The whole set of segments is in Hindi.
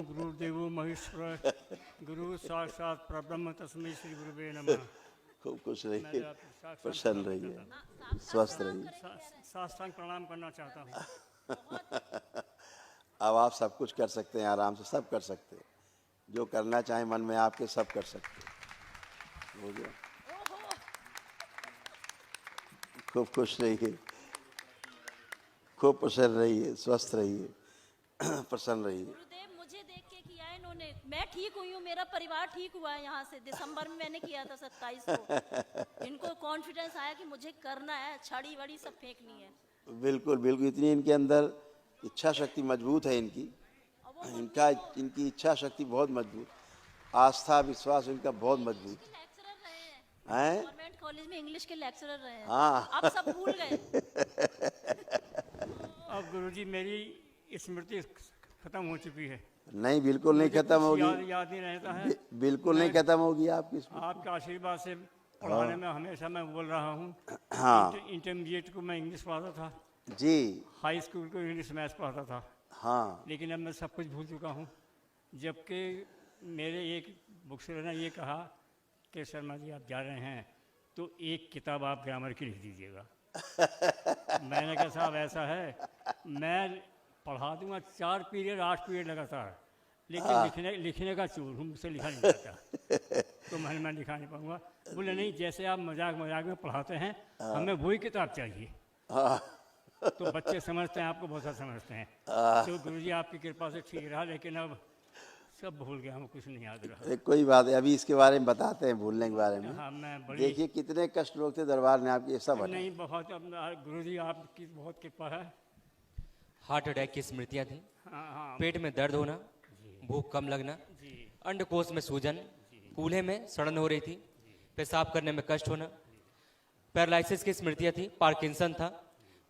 गुरुदेवो महेश्वर गुरु साक्षात परब्रह्म तस्मै श्री गुरुवे नमः। खूब खुश रहिए, प्रसन्न रहिए, स्वस्थ रहिए। साष्टांग प्रणाम करना चाहता हूँ। अब आप सब कुछ कर सकते हैं, आराम से सब कर सकते हैं, जो करना चाहें मन में आपके सब कर सकते हैं। हो गया। खूब खुश रहिए, खूब प्रसन्न रहिए, स्वस्थ रहिए, प्रसन्न रहिए। गुरुदेव मुझे देख के किया है इन्होंने, मैं ठीक हुई हूँ, मेरा परिवार ठीक हुआ है। यहाँ से दिसंबर में मैंने किया था 27 को। इनको कॉन्फिडेंस आया कि मुझे करना है, छड़ी वड़ी सब फेंकनी है। बिल्कुल बिल्कुल, इतनी इनके अंदर इच्छा शक्ति मजबूत है इनकी, इनकी इच्छा शक्ति बहुत मजबूत, आस्था विश्वास इनका बहुत मजबूत लेक्चरर रहे है। गवर्नमेंट कॉलेज में इंग्लिश के लेक्चरर रहे हैं। हाँ। अब सब भूल गए। अब गुरुजी मेरी स्मृति खत्म हो चुकी है। नहीं, बिल्कुल नहीं खत्म होगी, याद नहीं रहता है। बिल्कुल नहीं खत्म होगी आपकी स्मृति। आपके आशीर्वाद से पढ़ाने में हमेशा मैं बोल रहा हूँ। हाँ इंटरमीडिएट को मैं इंग्लिश पढ़ाता था जी, हाई स्कूल को इंग्लिश मैथ्स पढ़ाता था। हाँ लेकिन अब मैं सब कुछ भूल चुका हूँ। जबकि मेरे एक बुक से ने ये कहा कि शर्मा जी आप जा रहे हैं तो एक किताब आप ग्रामर की लिख दीजिएगा। मैंने कहा साहब ऐसा है, मैं पढ़ा दूंगा 4 पीरियड 8 पीरियड लगातार, लेकिन लिखने का चोर हूँ, मुझसे लिखा नहीं जाता। तो मैं लिखा नहीं पाऊंगा। बोले नहीं, जैसे आप मजाक मजाक में पढ़ाते हैं हमें वही किताब चाहिए। तो बच्चे समझते हैं, आपको बहुत सारा समझते हैं। तो गुरुजी आपकी कृपा से ठीक रहा, लेकिन अब सब भूल गया हूँ, कुछ नहीं याद रहा। कोई बात है, अभी इसके बारे में बताते हैं, भूलने के बारे में। हाँ, मैं बड़ी देखिए कितने कष्ट लोग थे दरबार में आपके, सब हटा। नहीं बहुत, अब गुरुजी आपकी बहुत कृपा है। हार्ट अटैक की स्मृतियां थी, हाँ हाँ पेट में दर्द होना, भूख कम लगना, जी अंडकोश में सूजन, कूल्हे में सड़न हो रही थी, पेशाब करने में कष्ट होना, पैरालिसिस की स्मृतियां थी, पार्किंसन था,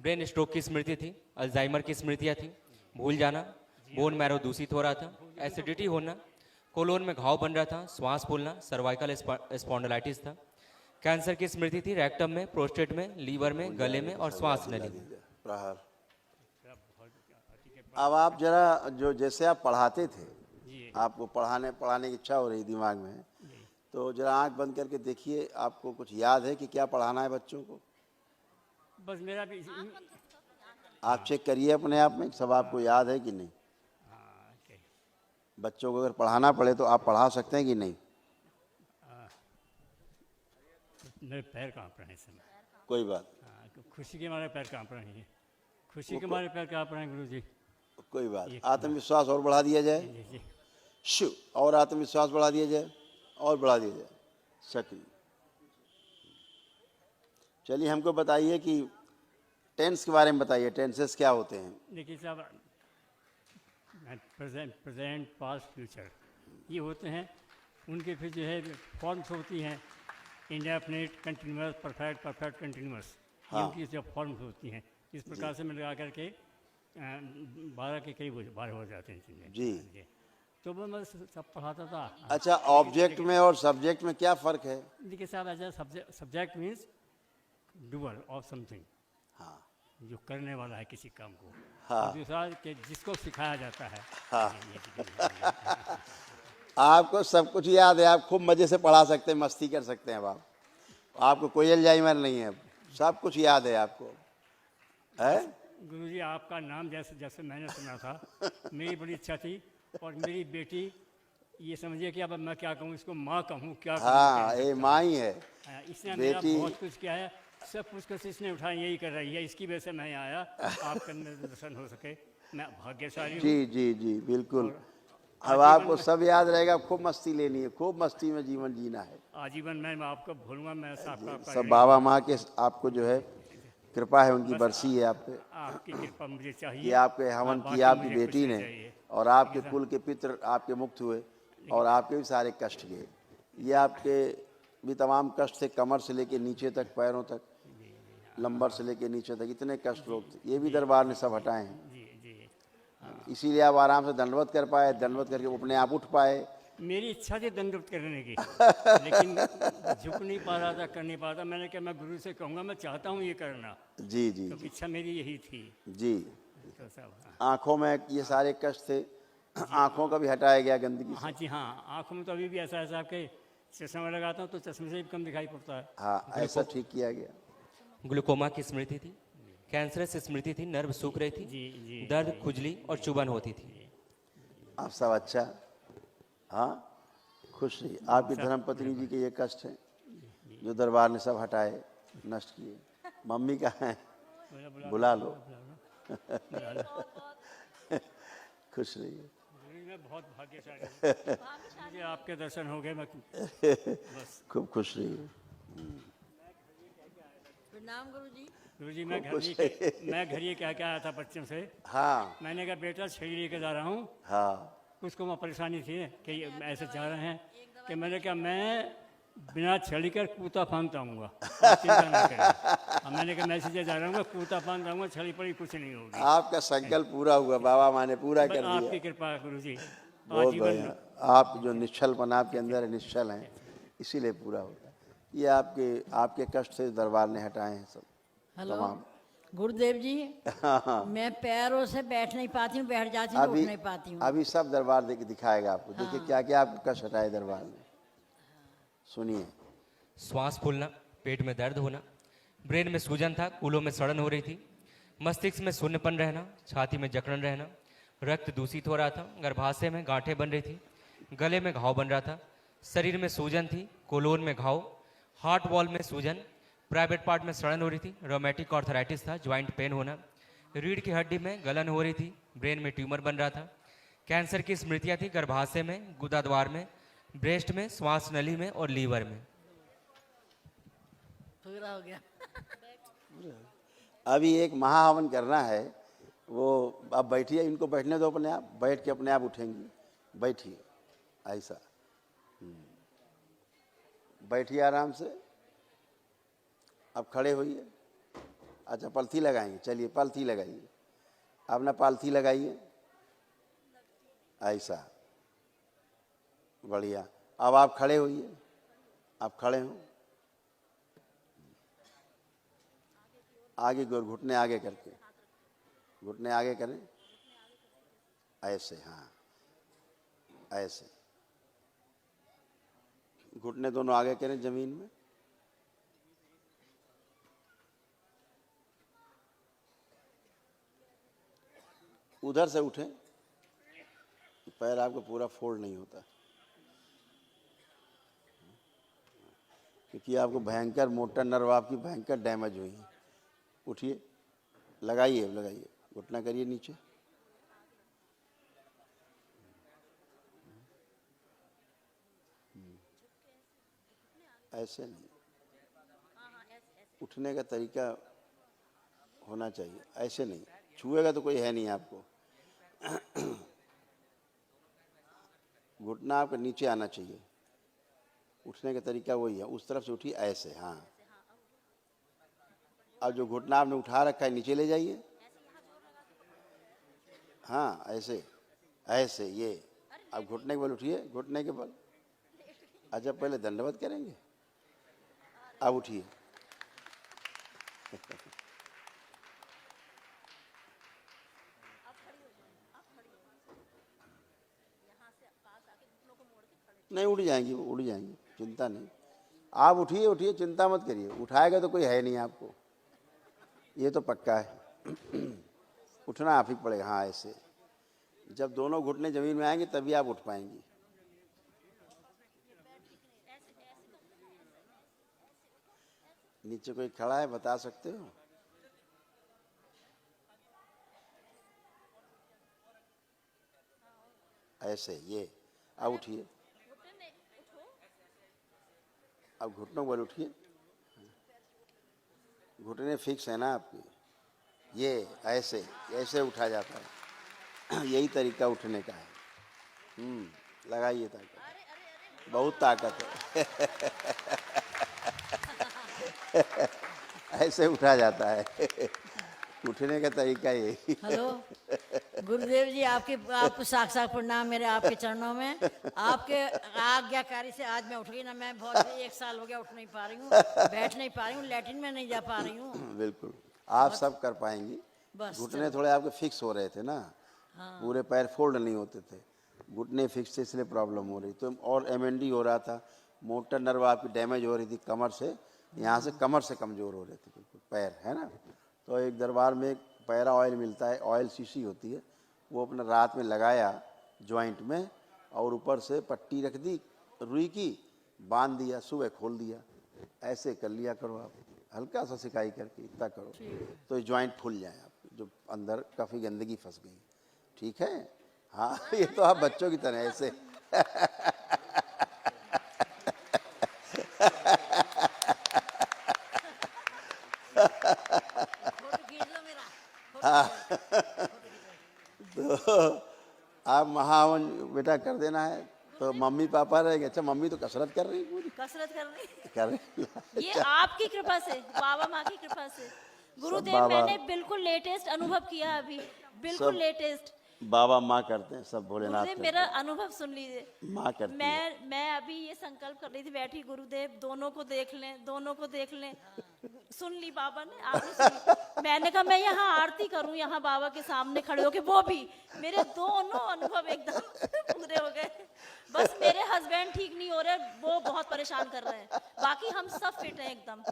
ब्रेन स्ट्रोक की स्मृति थी, अल्जाइमर की स्मृतियां थी, भूल जाना, बोन मैरो दूषित हो रहा था, एसिडिटी होना, कोलोन में घाव बन रहा था, श्वास फूलना, सर्वाइकल स्पॉन्डिलाइटिस था, कैंसर की स्मृति थी, रेक्टम में, प्रोस्टेट में, लीवर में, गले में और श्वास नली में। प्रहार। अब आप जरा जो जैसे आप पढ़ाते थे, आपको पढ़ाने की इच्छा हो रही दिमाग में, तो जरा आंख बंद करके देखिए, आपको कुछ याद है कि क्या पढ़ाना है बच्चों को? बस मेरा भी आप चेक करिए अपने आप में, सब आपको याद है कि नहीं। बच्चों को अगर पढ़ाना पड़े तो आप पढ़ा सकते हैं कि नहीं? मेरे पैर कांप रहे हैं इस समय। कोई बात खुशी के मारे पैर कांप रहे हैं, खुशी के मारे पैर कांप रहे हैं गुरुजी। कोई बात। आत्मविश्वास और बढ़ा दिया जाए, जी जी शु और आत्मविश्वास बढ़ा दिया जाए, और बढ़ा दिया जाए, सक्रिय। चलिए हमको बताइए कि टेंस के बारे में बताइए, टेंसेस क्या होते हैं? देखिए साहब, प्रेजेंट पास्ट फ्यूचर ये होते हैं। उनके फिर जो है फॉर्म्स होती हैं, indefinite, continuous, perfect, perfect continuous. ये उनकी जो फॉर्म्स होती हैं, इस प्रकार से मैं लगा करके 12 के करीब 12 हो जाते हैं चीज़ें जी। तो वो मैं सब पढ़ाता था। अच्छा, ऑब्जेक्ट में और सब्जेक्ट में क्या फ़र्क है? देखिए साहब, as a subject means doer of something, हाँ जो करने वाला है किसी काम को। हाँ। और दूसरा कि जिसको सिखाया जाता है। हाँ। आपको सब कुछ याद है, आप खूब मज़े से पढ़ा सकते हैं, मस्ती कर सकते हैं। अब आपको कोई अल्जाइमर नहीं है, सब कुछ याद है आपको, है? गुरुजी आपका नाम जैसे जैसे मैंने सुना था, मेरी बड़ी इच्छा थी। और मेरी बेटी, ये समझिए कि अब मैं क्या कहूँ इसको, माँ कहूँ क्या कहूँ? हाँ, ये माँ ही है। इसने मेरा बेटी। बहुत कुछ किया है, सब कुछ कुछ इसने उठाया, यही कर रही है। इसकी वजह से मैं आया, आपका दर्शन हो सके, मैं भाग्यशाली हूँ। जी जी जी बिल्कुल। अब आपको सब याद रहेगा, खूब मस्ती लेनी है, खूब मस्ती में जीवन जीना है। आजीवन मैं आपको भूलूंगा मैं आपका सब बाबा माँ के आपको जो है कृपा है, उनकी बरसी है आप पे, आपकी कृपा मुझे कि चाहिए। आपके हवन बाकी किया आपकी मुझे कुछ बेटी नहीं ने, चाहिए। और आपके कुल के पितृ आपके मुक्त हुए, और आपके भी सारे कष्ट गए। ये आपके भी तमाम कष्ट थे, कमर से लेके नीचे तक, पैरों तक, लंबर से लेके नीचे तक, इतने कष्ट लोग थे, ये भी दरबार ने सब हटाए हैं। जी जी इसीलिए आप आराम से दंडवत कर पाए, दंडवत करके अपने आप उठ पाए। मेरी इच्छा थी दंडवत करने की, लेकिन झुक नहीं पा रहा था, कर नहीं पा रहा था। मैंने कहा मैं गुरु से कहूँगा, मैं चाहता हूँ ये करना। जी जी तो इच्छा मेरी यही थी। जी। तो सब आँखों में ये सारे कष्ट थे, आँखों का भी हटाया गया गंदगी से? हाँ जी हाँ, आँखों में तो अभी भी ऐसा है साहब के चश्मा लगाता हूँ तो चश्मे से भी कम दिखाई पड़ता है। हाँ, ऐसा ठीक किया गया। ग्लूकोमा की स्मृति थी, कैंसरस स्मृति थी, नर्व सूख रही थी, जी दर्द, खुजली और चुभन होती थी। आप सब अच्छा, हाँ, खुश रहिए। आपकी धर्मपत्नी जी के ये कष्ट हैं जो दरबार ने सब हटाए, नष्ट किए। मम्मी कहाँ है? बुला लो। खुश रहिए। मैं बहुत भाग्यशाली हूँ, मुझे आपके दर्शन हो गए। मैं खूब खुश रहिए। प्रणाम गुरुजी। गुरुजी मैं घर ये कह के आया था बच्चों से। हाँ मैंने कहा बेटा छड़ी लेके जा रहा हूँ, हाँ, उसको वहाँ परेशानी थी कि ऐसे जा रहे हैं कि मैंने कहा मैं बिना छड़ी कर कूता फांगता आऊँगा, चिंता ना करें। मैंने कहा मैं सीधे जा रहा हूँ, कूता फांग आऊँगा, छड़ी पड़ी कुछ नहीं होगी। आपका संकल्प पूरा हुआ, बाबा माँ ने पूरा कर आपकी दिया। कृपा है गुरुजी, बहुत आजीवन। बढ़िया। आप जो निश्चलपन आपके अंदर है, निश्चल हैं, इसीलिए पूरा होता है। ये आपके कष्ट से दरबार ने हटाए हैं सब हेलो तमाम। गुरुदेव जी, मैं पैरों से बैठ नहीं पाती हूँ, बैठ जाती हूँ, उठ नहीं पाती हूँ। अभी सब दरबार दिखाएगा आपको। देखिए क्या क्या आपके कष्ट हटाए दरबार ने, सुनिए। श्वास फूलना, पेट में दर्द होना, ब्रेन में सूजन था, कूलों में सड़न हो रही थी, मस्तिष्क में शून्यपन रहना, छाती में जकड़न रहना, रक्त दूषित हो रहा था, गर्भाशय में गांठें बन रही थी, गले में घाव बन रहा था, शरीर में सूजन थी, कोलोन में घाव, हार्ट वॉल में सूजन, प्राइवेट पार्ट में सड़न हो रही थी, रोमेटिक आर्थराइटिस था, ज्वाइंट पेन होना, रीढ़ की हड्डी में गलन हो रही थी, ब्रेन में ट्यूमर बन रहा था, कैंसर की स्मृतियाँ थी गर्भाशय में, गुदाद्वार में, ब्रेस्ट में, श्वास नली में और लीवर में। पूरा हो गया। अभी एक महाहवन करना है, वो आप बैठिए, इनको बैठने दो, अपने आप बैठ के अपने आप उठेंगी। बैठिए ऐसा, बैठिए आराम से। अब खड़े होइए। अच्छा पलथी लगाएंगे, चलिए पलथी लगाइए, अपना पालथी लगाइए ऐसा, बढ़िया। अब आप खड़े होइए, आप खड़े हो, आगे की ओर घुटने आगे करके, घुटने आगे करें ऐसे, हाँ ऐसे, घुटने दोनों आगे करें जमीन में। उधर से उठें, पैर आपको पूरा फोल्ड नहीं होता, क्योंकि आपको भयंकर मोटर नर्व आपकी भयंकर डैमेज हुई है। उठिए, लगाइए, लगाइए, घुटना करिए नीचे, ऐसे नहीं, उठने का तरीका होना चाहिए, ऐसे नहीं। छुएगा तो कोई है नहीं आपको, घुटना आपका नीचे आना चाहिए, उठने का तरीका वही है। उस तरफ से उठिए ऐसे, हाँ। अब जो घुटना आपने उठा रखा है नीचे ले जाइए, हाँ ऐसे ऐसे, ये। अब घुटने के बल उठिए, घुटने के बल। अच्छा पहले दंडवत करेंगे, अब उठिए। नहीं उठ जाएंगी, वो उठ जाएंगी, चिंता नहीं। आप उठिए, उठिए, चिंता मत करिए, उठाएगा तो कोई है नहीं आपको, ये तो पक्का है। उठना आप ही पड़ेगा, हाँ ऐसे। जब दोनों घुटने जमीन में आएंगे तभी आप उठ पाएंगी। नीचे कोई खड़ा है, बता सकते हो? ऐसे, ये। अब उठिए, अब घुटनों पर उठिए, घुटने फिक्स है ना आपकी, ये ऐसे ऐसे उठा जाता है। यही तरीका उठने का है। लगाइए ताकत, बहुत ताकत है। ऐसे उठा जाता है, उठने का तरीका यही। हेलो गुरुदेव जी, आपको साक्षात प्रणाम मेरे आपके चरणों में। आपके आज्ञाकारी से आज मैं उठ गई ना। मैं बहुत 1 साल हो गया उठ नहीं पा रही हूँ, बैठ नहीं पा रही हूँ, लैट्रिन में नहीं जा पा रही हूँ। बिल्कुल आप सब कर पाएंगी। बस घुटने थोड़े आपके फिक्स हो रहे थे ना, पूरे पैर फोल्ड नहीं होते थे, घुटने फिक्स थे इसलिए प्रॉब्लम हो रही। तो और एमएनडी हो रहा था, मोटर नर्व आपकी डैमेज हो रही थी कमर से, यहाँ से कमर से कमज़ोर हो रहे थे बिल्कुल पैर, है ना। तो एक दरबार में एक पैरा ऑयल मिलता है, ऑयल शीशी होती है, वो अपना रात में लगाया जॉइंट में और ऊपर से पट्टी रख दी रुई की, बांध दिया, सुबह खोल दिया। ऐसे कर लिया करो आप, हल्का सा सिकाई करके इतना करो तो जॉइंट फूल जाए आपके, जो अंदर काफ़ी गंदगी फंस गई। ठीक है, हाँ ये तो आप बच्चों की तरह ऐसे फोटो खींच लो मेरा। तो आप महावन बेटा कर देना है। तो मम्मी पापा रहेंगे। अच्छा, मम्मी तो कसरत कर रही है पूरी, कसरत कर रही कर रही। ये आपकी कृपा से, बाबा माँ की कृपा से। गुरुदेव बाबा- मैंने बिल्कुल लेटेस्ट अनुभव किया अभी, बिल्कुल सब लेटेस्ट। बाबा माँ करते हैं, सब भोलेनाथ गुरुदेव करते मेरा अनुभव सुन लीजिए। हैं। माँ करती है। मैं अभी ये संकल्प कर रही थी बैठी, गुरुदेव दोनों को देख लें, दोनों को देख लें। सुन ली बाबा ने, आपने सुनी। मैंने कहा मैं यहाँ आरती करूँ, यहाँ बाबा के सामने खड़े होके, वो भी मेरे दोनों अनुभव एकदम पूरे हो गए। बस मेरे हस्बैंड ठीक नहीं हो रहे, वो बहुत परेशान कर रहे हैं, बाकी हम सब फिट हैं एकदम।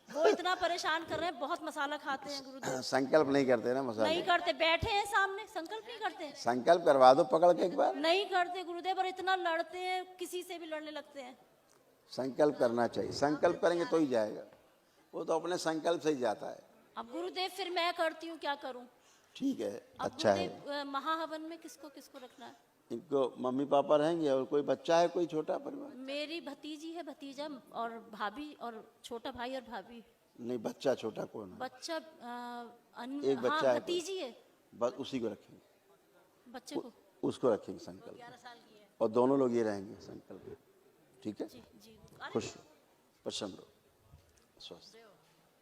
वो इतना परेशान कर रहे हैं, बहुत मसाला खाते हैं गुरुदेव। संकल्प नहीं करते ना मसाले, नहीं करते, बैठे हैं सामने, संकल्प नहीं करते, संकल्प करवा दो पकड़ के एक बार। नहीं करते गुरुदेव, और इतना लड़ते हैं, किसी से भी लड़ने लगते हैं। संकल्प करना चाहिए, संकल्प करेंगे तो ही जाएगा, वो तो अपने संकल्प से ही जाता है। अब गुरुदेव फिर मैं करती हूँ, क्या करूँ? ठीक है, अब अच्छा है। गुरुदेव महाहवन में किसको किसको रखना है? इनको मम्मी पापा रहेंगे और कोई बच्चा है, कोई छोटा परिवार? मेरी भतीजी है, भतीजा और भाभी, और छोटा भाई और भाभी। नहीं, बच्चा छोटा कौन है? बच्चा एक बच्चा हाँ, है, भतीजी है, बस उसी को रखेंगे, बच्चे को। उसको रखेंगे संकल्प, और दोनों लोग ये रहेंगे संकल्प। ठीक है, जी जी। अरे खुश प्रसन्न रहो, स्वस्थ।